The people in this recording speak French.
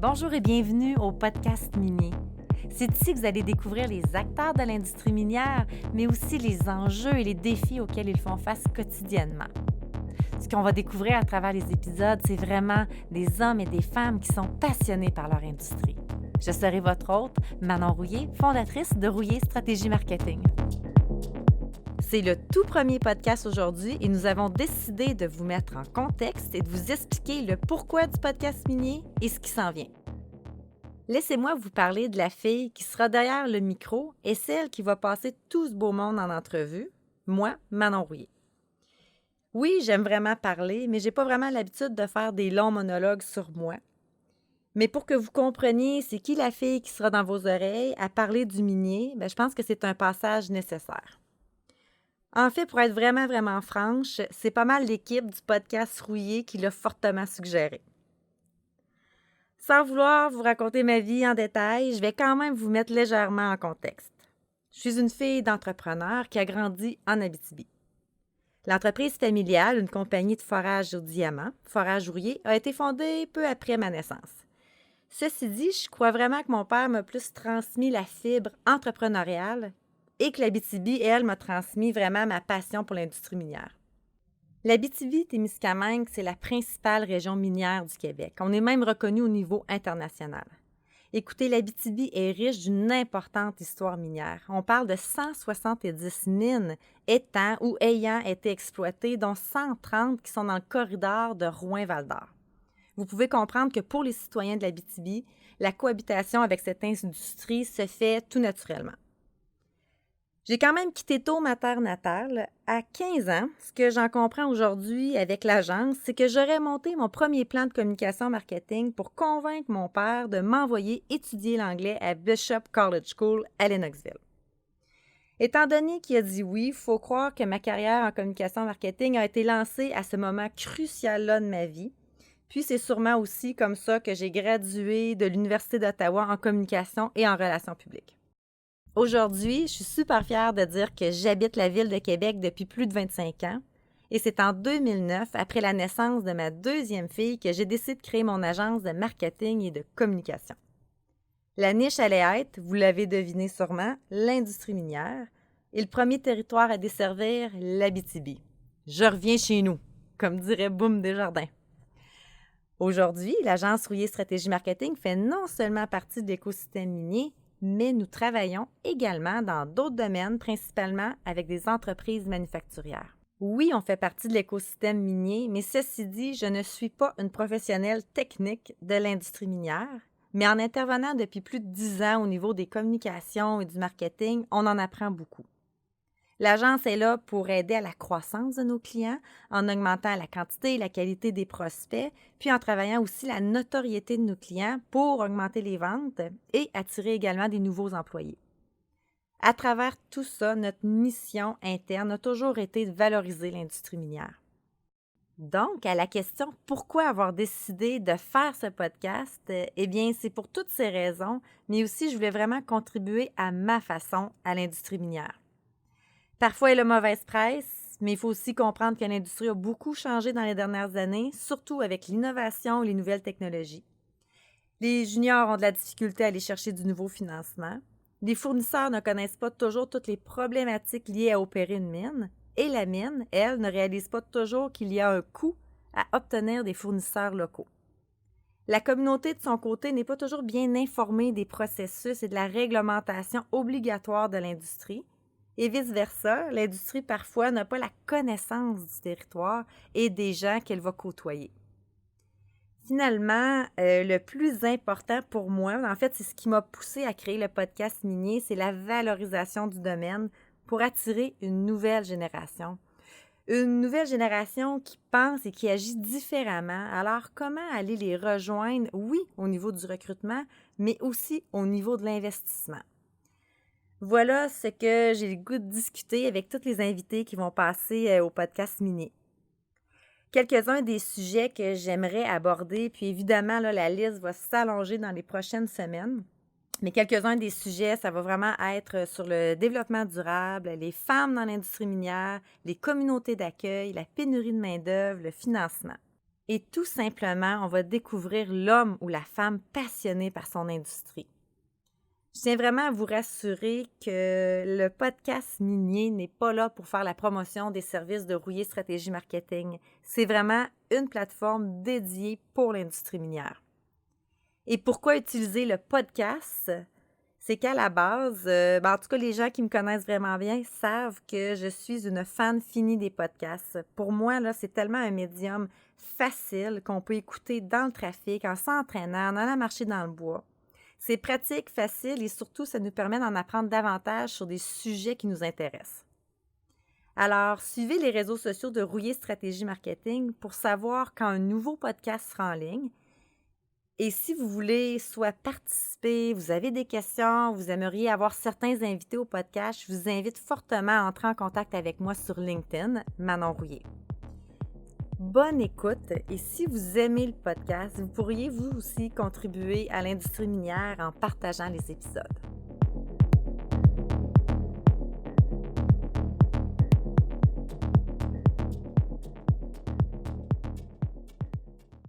Bonjour et bienvenue au podcast minier. C'est ici que vous allez découvrir les acteurs de l'industrie minière, mais aussi les enjeux et les défis auxquels ils font face quotidiennement. Ce qu'on va découvrir à travers les épisodes, c'est vraiment des hommes et des femmes qui sont passionnés par leur industrie. Je serai votre hôte, Manon Rouillé, fondatrice de Rouillé Stratégie Marketing. C'est le tout premier podcast aujourd'hui et nous avons décidé de vous mettre en contexte et de vous expliquer le pourquoi du podcast minier et ce qui s'en vient. Laissez-moi vous parler de la fille qui sera derrière le micro et celle qui va passer tout ce beau monde en entrevue, moi, Manon Rouillé. Oui, j'aime vraiment parler, mais j'ai pas vraiment l'habitude de faire des longs monologues sur moi. Mais pour que vous compreniez c'est qui la fille qui sera dans vos oreilles à parler du minier, je pense que c'est un passage nécessaire. En fait, pour être vraiment franche, c'est pas mal l'équipe du podcast Rouillé qui l'a fortement suggéré. Sans vouloir vous raconter ma vie en détail, je vais quand même vous mettre légèrement en contexte. Je suis une fille d'entrepreneur qui a grandi en Abitibi. L'entreprise familiale, une compagnie de forage au diamant, Forage Rouillé, a été fondée peu après ma naissance. Ceci dit, je crois vraiment que mon père m'a plus transmis la fibre entrepreneuriale et que l'Abitibi, elle, m'a transmis vraiment ma passion pour l'industrie minière. L'Abitibi-Témiscamingue, c'est la principale région minière du Québec. On est même reconnu au niveau international. Écoutez, l'Abitibi est riche d'une importante histoire minière. On parle de 170 mines étant ou ayant été exploitées, dont 130 qui sont dans le corridor de Rouyn-Val-d'Or. Vous pouvez comprendre que pour les citoyens de l'Abitibi, la cohabitation avec cette industrie se fait tout naturellement. J'ai quand même quitté tôt ma terre natale. À 15 ans, ce que j'en comprends aujourd'hui avec l'agence, c'est que j'aurais monté mon premier plan de communication marketing pour convaincre mon père de m'envoyer étudier l'anglais à Bishop College School à Lennoxville. Étant donné qu'il a dit oui, il faut croire que ma carrière en communication marketing a été lancée à ce moment crucial-là de ma vie. Puis c'est sûrement aussi comme ça que j'ai gradué de l'Université d'Ottawa en communication et en relations publiques. Aujourd'hui, je suis super fière de dire que j'habite la ville de Québec depuis plus de 25 ans et c'est en 2009, après la naissance de ma deuxième fille, que j'ai décidé de créer mon agence de marketing et de communication. La niche allait être, vous l'avez deviné sûrement, l'industrie minière et le premier territoire à desservir, l'Abitibi. Je reviens chez nous, comme dirait Boum Desjardins. Aujourd'hui, l'agence Rouillé Stratégie Marketing fait non seulement partie de l'écosystème minier, mais nous travaillons également dans d'autres domaines, principalement avec des entreprises manufacturières. Oui, on fait partie de l'écosystème minier, mais ceci dit, je ne suis pas une professionnelle technique de l'industrie minière, mais en intervenant depuis plus de 10 ans au niveau des communications et du marketing, on en apprend beaucoup. L'agence est là pour aider à la croissance de nos clients, en augmentant la quantité et la qualité des prospects, puis en travaillant aussi la notoriété de nos clients pour augmenter les ventes et attirer également des nouveaux employés. À travers tout ça, notre mission interne a toujours été de valoriser l'industrie minière. Donc, à la question « Pourquoi avoir décidé de faire ce podcast? » Eh bien, c'est pour toutes ces raisons, mais aussi je voulais vraiment contribuer à ma façon à l'industrie minière. Parfois, elle a mauvaise presse, mais il faut aussi comprendre que l'industrie a beaucoup changé dans les dernières années, surtout avec l'innovation et les nouvelles technologies. Les juniors ont de la difficulté à aller chercher du nouveau financement. Les fournisseurs ne connaissent pas toujours toutes les problématiques liées à opérer une mine. Et la mine, elle, ne réalise pas toujours qu'il y a un coût à obtenir des fournisseurs locaux. La communauté, de son côté, n'est pas toujours bien informée des processus et de la réglementation obligatoire de l'industrie. Et vice-versa, l'industrie parfois n'a pas la connaissance du territoire et des gens qu'elle va côtoyer. Finalement, le plus important pour moi, en fait, c'est ce qui m'a poussé à créer le podcast minier, c'est la valorisation du domaine pour attirer une nouvelle génération. Une nouvelle génération qui pense et qui agit différemment. Alors, comment aller les rejoindre, oui, au niveau du recrutement, mais aussi au niveau de l'investissement? Voilà ce que j'ai le goût de discuter avec tous les invités qui vont passer au podcast minier. Quelques-uns des sujets que j'aimerais aborder, puis évidemment, là, la liste va s'allonger dans les prochaines semaines. Mais quelques-uns des sujets, ça va vraiment être sur le développement durable, les femmes dans l'industrie minière, les communautés d'accueil, la pénurie de main-d'œuvre, le financement. Et tout simplement, on va découvrir l'homme ou la femme passionné par son industrie. Je tiens vraiment à vous rassurer que le podcast minier n'est pas là pour faire la promotion des services de Rouillé Stratégie Marketing. C'est vraiment une plateforme dédiée pour l'industrie minière. Et pourquoi utiliser le podcast? C'est qu'à la base, en tout cas, les gens qui me connaissent vraiment bien savent que je suis une fan finie des podcasts. Pour moi, là, c'est tellement un médium facile qu'on peut écouter dans le trafic, en s'entraînant, en allant marcher dans le bois. C'est pratique, facile et surtout, ça nous permet d'en apprendre davantage sur des sujets qui nous intéressent. Alors, suivez les réseaux sociaux de Rouillé Stratégie Marketing pour savoir quand un nouveau podcast sera en ligne. Et si vous voulez soit participer, vous avez des questions, vous aimeriez avoir certains invités au podcast, je vous invite fortement à entrer en contact avec moi sur LinkedIn, Manon Rouillé. Bonne écoute et si vous aimez le podcast, vous pourriez vous aussi contribuer à l'industrie minière en partageant les épisodes.